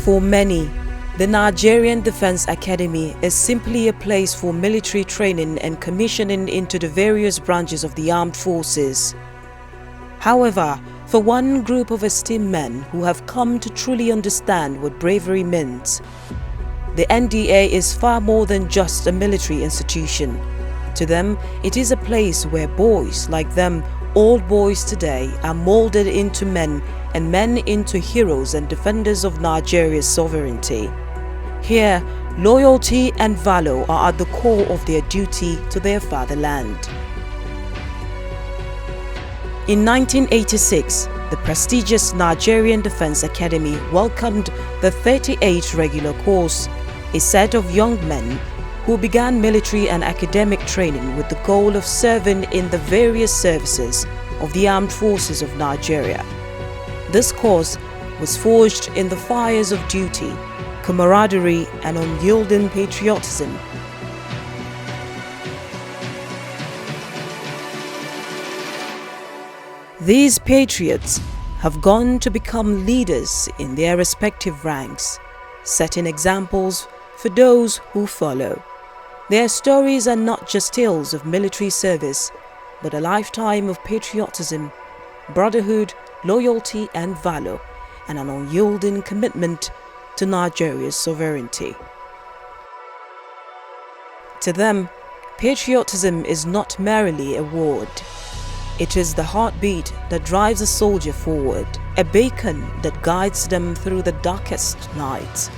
For many, the Nigerian Defense Academy is simply a place for military training and commissioning into the various branches of the armed forces. However, for one group of esteemed men who have come to truly understand what bravery means, the NDA is far more than just a military institution. To them, it is a place where boys like them, old boys today, are molded into men and men into heroes and defenders of Nigeria's sovereignty. Here, loyalty and valor are at the core of their duty to their fatherland. In 1986, the prestigious Nigerian Defense Academy welcomed the 38 regular course, a set of young men who began military and academic training with the goal of serving in the various services of the armed forces of Nigeria. This course was forged in the fires of duty, camaraderie, and unyielding patriotism. These patriots have gone to become leaders in their respective ranks, setting examples for those who follow. Their stories are not just tales of military service, but a lifetime of patriotism, brotherhood, loyalty and valor, and an unyielding commitment to Nigeria's sovereignty. To them, patriotism is not merely a word. It is the heartbeat that drives a soldier forward, a beacon that guides them through the darkest nights.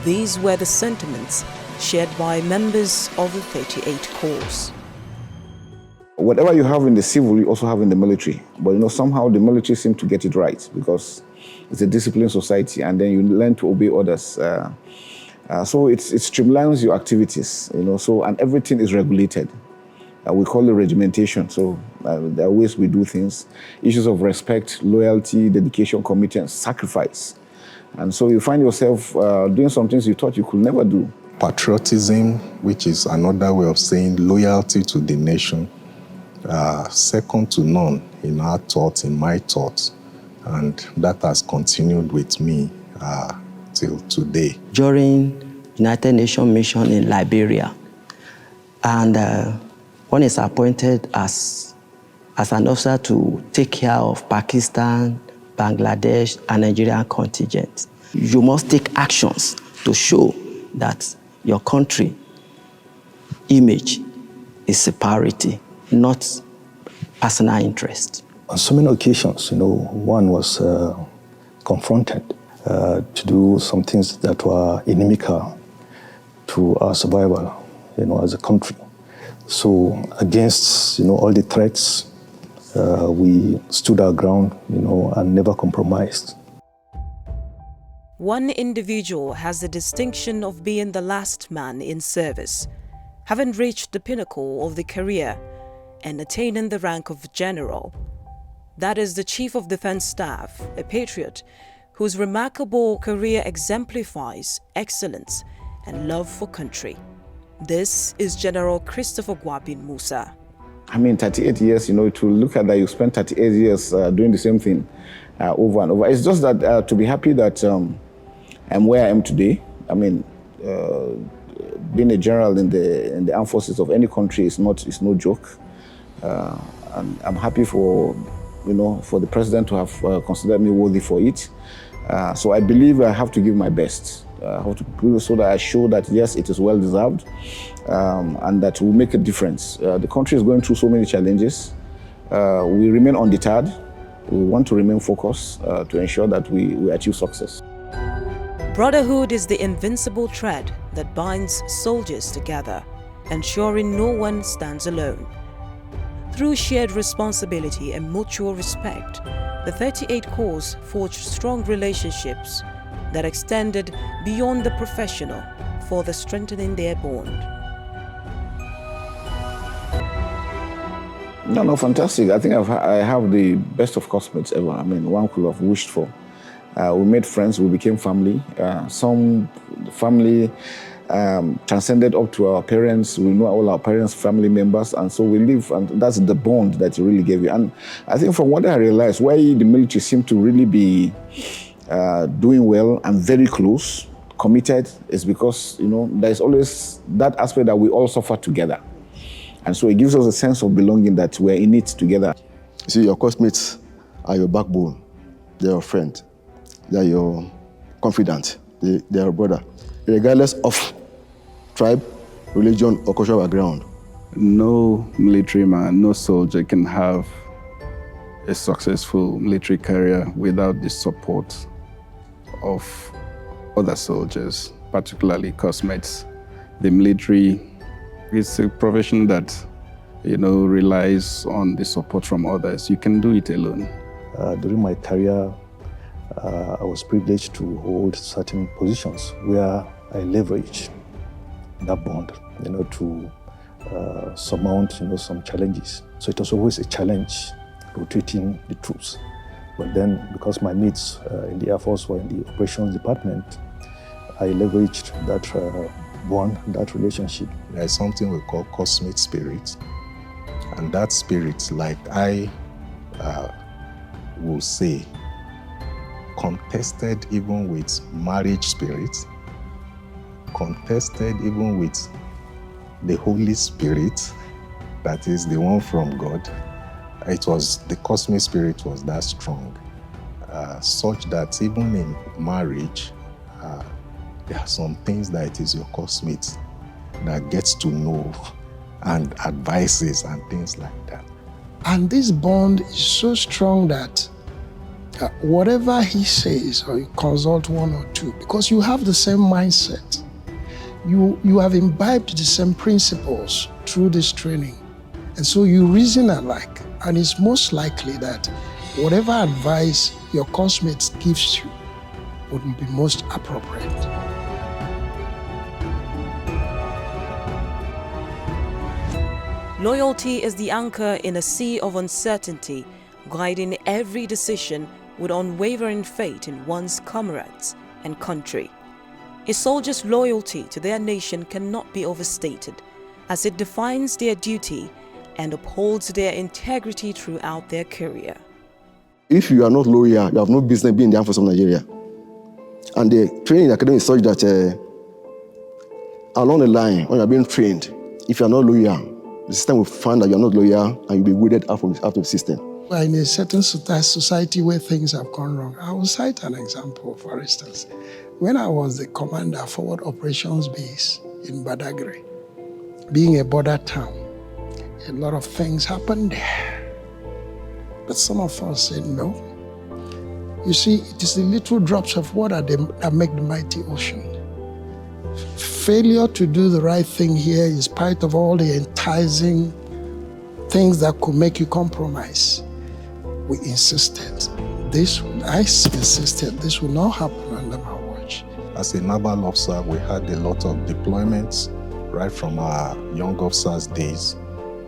These were the sentiments shared by members of the 38 course. Whatever you have in the civil, you also have in the military. But somehow the military seems to get it right because it's a disciplined society, and then you learn to obey orders. So it streamlines your activities, and everything is regulated. We call it regimentation. So there are ways we do things, issues of respect, loyalty, dedication, commitment, sacrifice. And so you find yourself doing some things you thought you could never do. Patriotism, which is another way of saying loyalty to the nation, second to none in our thoughts, in my thoughts. And that has continued with me till today. During United Nations mission in Liberia, and one is appointed as an officer to take care of Pakistan, Bangladesh, and Nigerian contingent. You must take actions to show that your country image is superiority, not personal interest. On so many occasions, one was confronted to do some things that were inimical to our survival, as a country. So against, all the threats, we stood our ground, and never compromised. One individual has the distinction of being the last man in service, having reached the pinnacle of the career and attaining the rank of general. That is the Chief of Defense Staff, a patriot whose remarkable career exemplifies excellence and love for country. This is General Christopher Gwabin Musa. 38 years, to look at that, you spent 38 years doing the same thing over and over. It's just that to be happy that I'm where I am today. Being a general in the armed forces of any country is no joke. And I'm happy for the president to have considered me worthy for it. So I believe I have to give my best. I have to prove so that I show that yes, it is well deserved, and that will make a difference. The country is going through so many challenges. We remain undeterred. We want to remain focused to ensure that we achieve success. Brotherhood is the invincible thread that binds soldiers together, ensuring no one stands alone. Through shared responsibility and mutual respect, the 38 course forged strong relationships that extended beyond the professional, further strengthening their bond. No, fantastic. I think I have the best of classmates ever. One could have wished for. We made friends, we became family. Some family transcended up to our parents. We know all our parents' family members, and so we live, and that's the bond that it really gave you. And I think from what I realized, why the military seemed to really be doing well and very close, committed, is because, there's always that aspect that we all suffer together. And so it gives us a sense of belonging, that we're in it together. See, your classmates are your backbone. They're your friend. They're your confidant. They're your brother. Regardless of tribe, religion, or cultural background. No military man, no soldier can have a successful military career without the support of other soldiers, particularly classmates. The military is a profession that, relies on the support from others. You can do it alone. During my career, I was privileged to hold certain positions where I leveraged that bond, to surmount, some challenges. So it was always a challenge rotating the troops. But then, because my mates in the Air Force were in the operations department, I leveraged that bond, that relationship. There's something we call cosmic spirit. And that spirit, like I will say, contested even with marriage spirit, contested even with the Holy Spirit, that is the one from God. The cosmic spirit was that strong, such that even in marriage, there are some things that it is your cosmate that gets to know and advises and things like that. And this bond is so strong that whatever he says, or you consult one or two, because you have the same mindset. You have imbibed the same principles through this training. And so you reason alike. And it's most likely that whatever advice your classmates gives you would be most appropriate. Loyalty is the anchor in a sea of uncertainty, guiding every decision with unwavering faith in one's comrades and country. A soldier's loyalty to their nation cannot be overstated, as it defines their duty and upholds their integrity throughout their career. If you are not loyal, you have no business being in the Armed Forces of Nigeria. And the training in the academy is such that along the line, when you are being trained, if you are not loyal, the system will find that you are not loyal and you'll be weeded out of the system. In a certain society where things have gone wrong, I will cite an example, for instance. When I was the commander forward operations base in Badagry, being a border town, a lot of things happened there. But some of us said no. You see, it is the little drops of water that make the mighty ocean. Failure to do the right thing here, in spite of all the enticing things that could make you compromise, we insisted. This will not happen under my watch. As a naval officer, we had a lot of deployments right from our young officers' days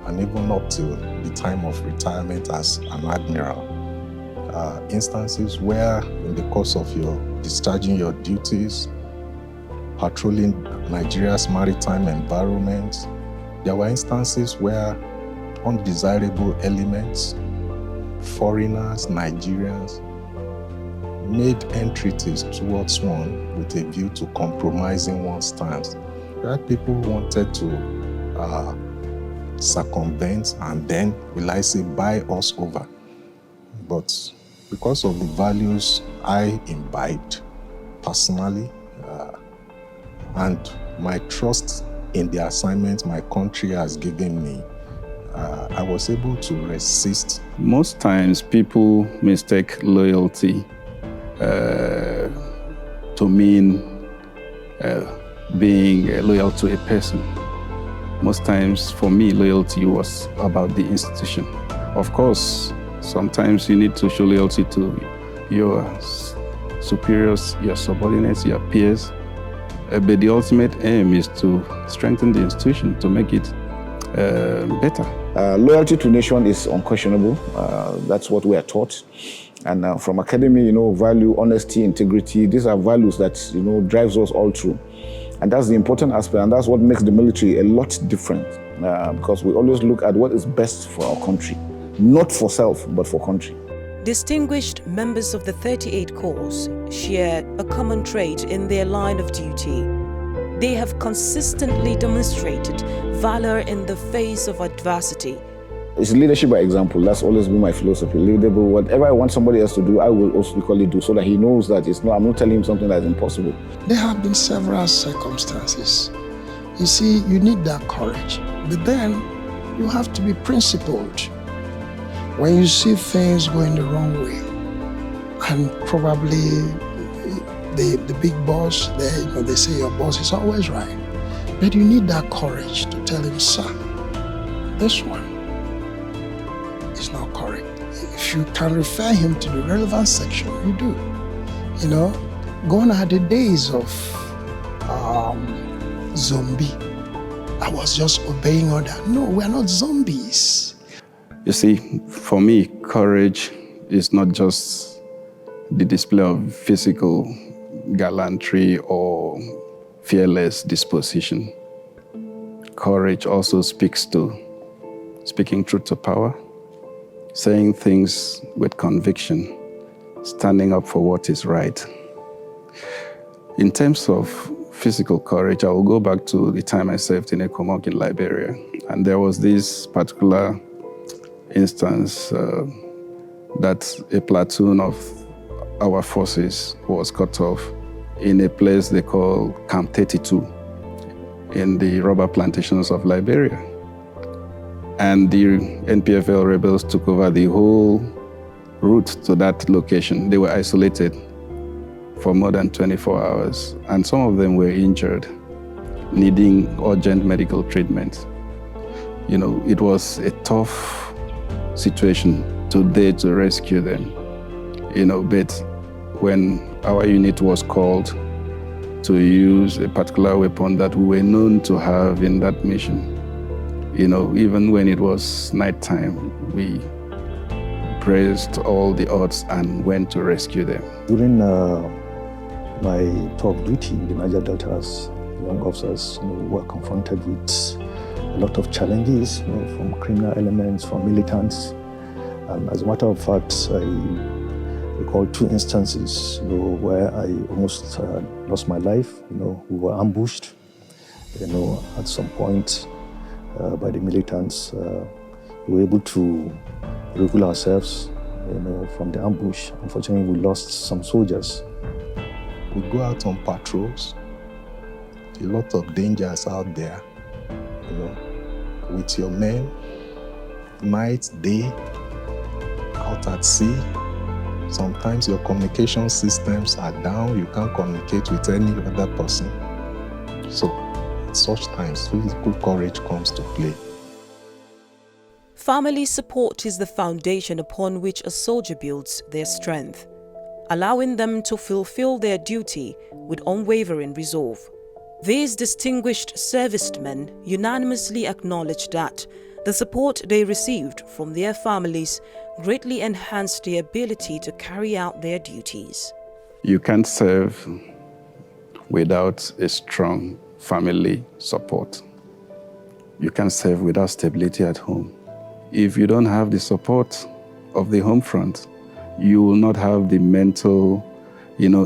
and even up to the time of retirement as an admiral. Instances where in the course of your discharging your duties, patrolling Nigeria's maritime environment, there were instances where undesirable elements, foreigners, Nigerians, made entreaties towards one with a view to compromising one's stance. There are people who wanted to circumvent and then, will I say, buy us over. But because of the values I imbibed personally and my trust in the assignment my country has given me, I was able to resist. Most times people mistake loyalty to mean being loyal to a person. Most times for me, loyalty was about the institution. Of course, sometimes you need to show loyalty to your superiors, your subordinates, your peers. But the ultimate aim is to strengthen the institution, to make it better. Loyalty to nation is unquestionable. That's what we are taught. And from academy, value, honesty, integrity, these are values that, drives us all through. And that's the important aspect, and that's what makes the military a lot different, because we always look at what is best for our country, not for self, but for country. Distinguished members of the 38 Corps share a common trait in their line of duty. They have consistently demonstrated valor in the face of adversity. It's leadership by example. That's always been my philosophy. Leaderable, whatever I want somebody else to do, I will also equally do, so that he knows that I'm not telling him something that's impossible. There have been several circumstances. You see, you need that courage, but then you have to be principled. When you see things going the wrong way, and probably the big boss there, they say your boss is always right, but you need that courage to tell him, sir, this one is not correct. If you can refer him to the relevant section, you do. Gone are the days of zombie. I was just obeying order. No, we're not zombies. You see, for me, courage is not just the display of physical gallantry or fearless disposition. Courage also speaks to speaking truth to power, saying things with conviction, standing up for what is right. In terms of physical courage, I will go back to the time I served in Exec in Liberia. And there was this particular instance that a platoon of our forces was cut off in a place they call Camp 32 in the rubber plantations of Liberia. And the NPFL rebels took over the whole route to that location. They were isolated for more than 24 hours, and some of them were injured, needing urgent medical treatment. It was a tough situation today to rescue them, but when our unit was called to use a particular weapon that we were known to have in that mission, even when it was nighttime, we braced all the odds and went to rescue them. During my tour of duty in the Niger Delta, as young officers were confronted with a lot of challenges, from criminal elements, from militants. And as a matter of fact, I recall 2 instances where I almost lost my life. We were ambushed, at some point by the militants. We were able to regulate ourselves, from the ambush. Unfortunately, we lost some soldiers. We go out on patrols. A lot of dangers out there, with your men, night, day, out at sea. Sometimes your communication systems are down. You can't communicate with any other person. So at such times, physical courage comes to play. Family support is the foundation upon which a soldier builds their strength, allowing them to fulfill their duty with unwavering resolve. These distinguished servicemen unanimously acknowledge that the support they received from their families greatly enhanced their ability to carry out their duties. You can't serve without a strong family support. You can't serve without stability at home. If you don't have the support of the home front, you will not have the mental,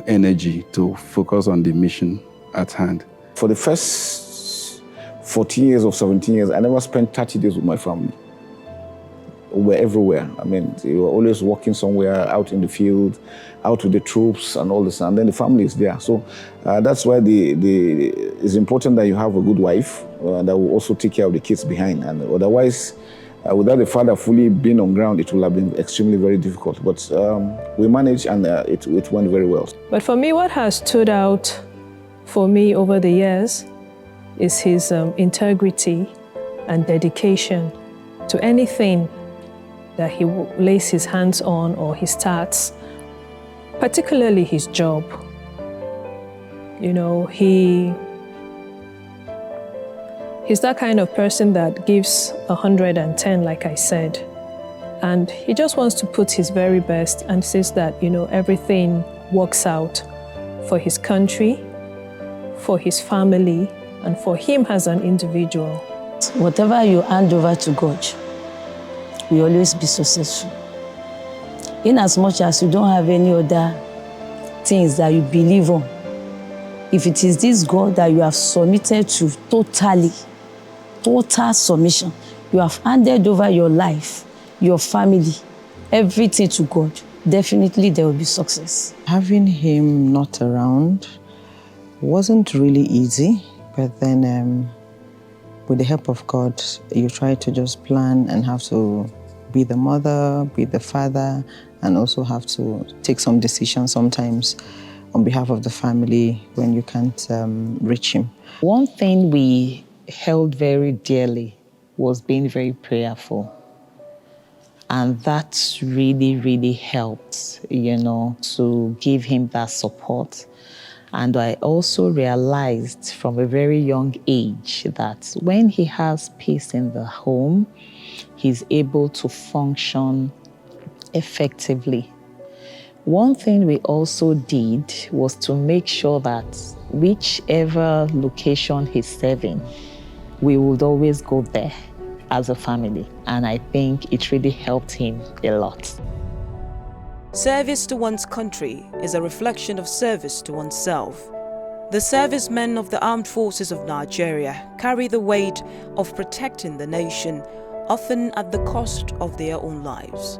energy to focus on the mission at hand. For the first 14 years or 17 years, I never spent 30 days with my family. We were everywhere. They were always working somewhere, out in the field, out with the troops and all this, and then the family is there. So that's why it's important that you have a good wife that will also take care of the kids behind. And otherwise, without the father fully being on ground, it will have been extremely very difficult. But we managed, and it went very well. But for me, what has stood out for me over the years is his integrity and dedication to anything that he lays his hands on or he starts, particularly his job. He's that kind of person that gives 110, like I said. And he just wants to put his very best and says that, everything works out for his country, for his family, and for him as an individual. Whatever you hand over to God, will always be successful. In as much as you don't have any other things that you believe on, if it is this God that you have submitted to total submission, you have handed over your life, your family, everything to God, definitely there will be success. Having him not around wasn't really easy, but then with the help of God, you try to just plan and have to be the mother, be the father, and also have to take some decisions sometimes on behalf of the family when you can't reach him. One thing we held very dearly was being very prayerful. And that really, really helped, to give him that support. And I also realized from a very young age that when he has peace in the home, he's able to function effectively. One thing we also did was to make sure that whichever location he's serving, we would always go there as a family. And I think it really helped him a lot. Service to one's country is a reflection of service to oneself. The servicemen of the Armed Forces of Nigeria carry the weight of protecting the nation, often at the cost of their own lives.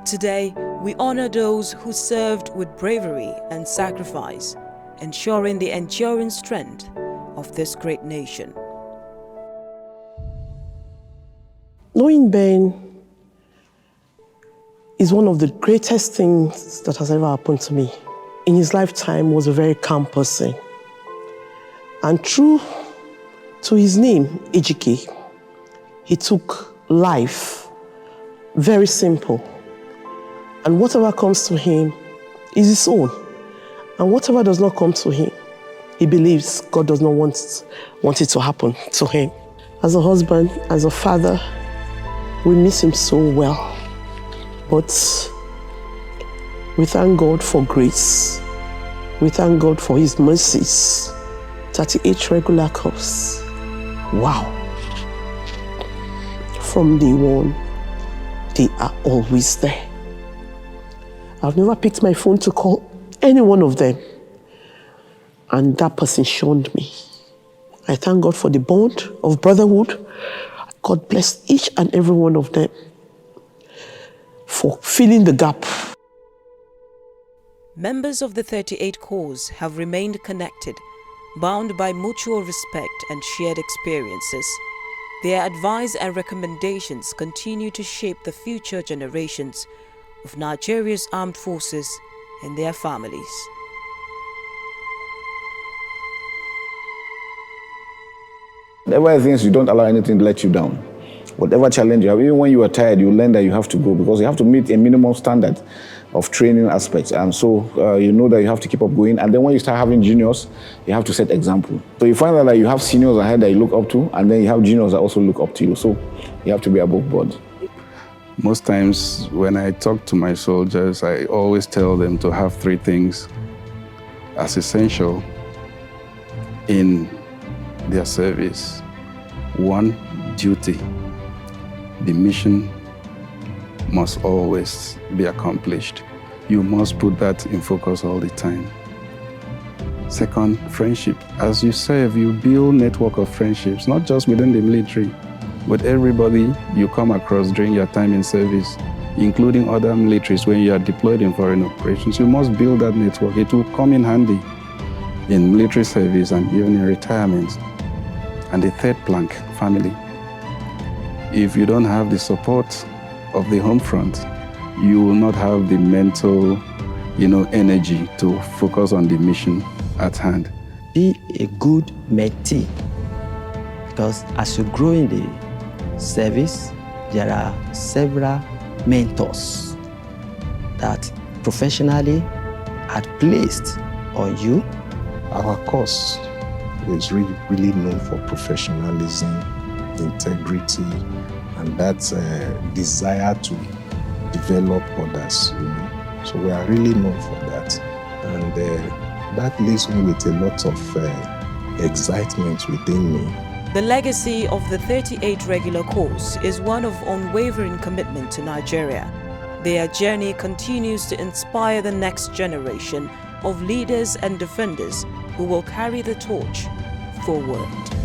Today, we honor those who served with bravery and sacrifice, ensuring the enduring strength of this great nation. Knowing Ben is one of the greatest things that has ever happened to me. In his lifetime, was a very calm person. And true to his name, Ejike, he took life very simple. And whatever comes to him is his own. And whatever does not come to him, he believes God does not want it to happen to him. As a husband, as a father, we miss him so well. But we thank God for grace. We thank God for his mercies. 38 regular calls. Wow. From day one, they are always there. I've never picked my phone to call any one of them. And that person shunned me. I thank God for the bond of brotherhood. God bless each and every one of them for filling the gap. Members of the 38 Corps have remained connected, bound by mutual respect and shared experiences. Their advice and recommendations continue to shape the future generations of Nigeria's armed forces and their families. Whatever things, you don't allow anything to let you down. Whatever challenge you have, even when you are tired, you learn that you have to go because you have to meet a minimum standard of training aspects. And so you know that you have to keep up going. And then when you start having juniors, you have to set example. So you find out that you have seniors ahead that you look up to, and then you have juniors that also look up to you. So you have to be above board. Most times when I talk to my soldiers, I always tell them to have three things as essential in their service. One, duty. The mission must always be accomplished. You must put that in focus all the time. Second, friendship. As you serve, you build network of friendships, not just within the military, but everybody you come across during your time in service, including other militaries when you are deployed in foreign operations. You must build that network. It will come in handy in military service and even in retirement. And the third plank, family. If you don't have the support of the home front, you will not have the mental, energy to focus on the mission at hand. Be a good mentee, because as you grow in the service, there are several mentors that professionally are placed on you. Our course is really known for professionalism, integrity, and that desire to develop others. So we are really known for that. And that leaves me with a lot of excitement within me. The legacy of the 38 Regular Corps is one of unwavering commitment to Nigeria, Their journey continues to inspire the next generation of leaders and defenders who will carry the torch forward.